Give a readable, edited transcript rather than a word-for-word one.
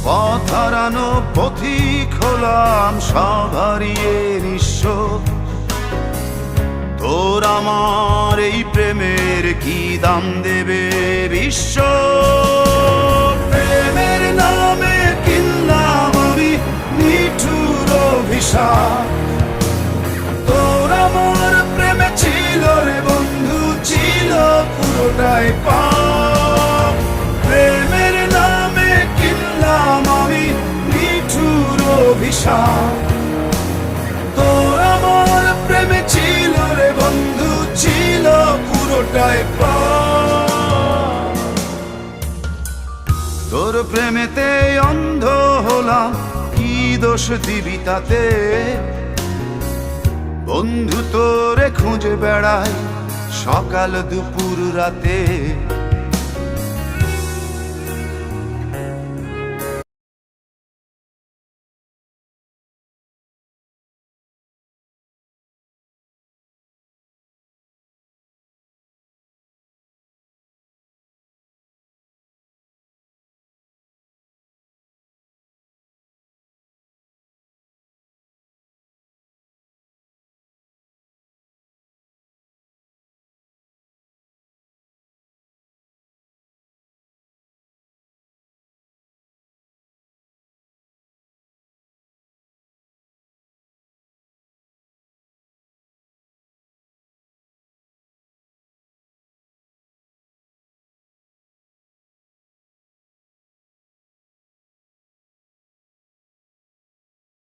পথ হারানো পথিক হলাম সব হারিয়ে নিঃস্ব। তোর আমার এই প্রেমের কি দাম দেবে বিশ্ব? প্রেমের নামে কিনলাম আমি নিঠুর অভিশাপ। তোর আমার প্রেমে ছিল রে বন্ধু, ছিল পুরোটাই পাপ। প্রেমের নামে কিনলাম আমি নিঠুর অভিশাপ। তোর আমার প্রেমে ছিল রে বন্ধু, ছিল পুরোটাই পাপ। তোর প্রেমেতে অন্ধ হলাম, কি দোষ দিবি তাতে? বন্ধু তোরে খুঁজে বেড়াই সকাল দুপুর রাতে।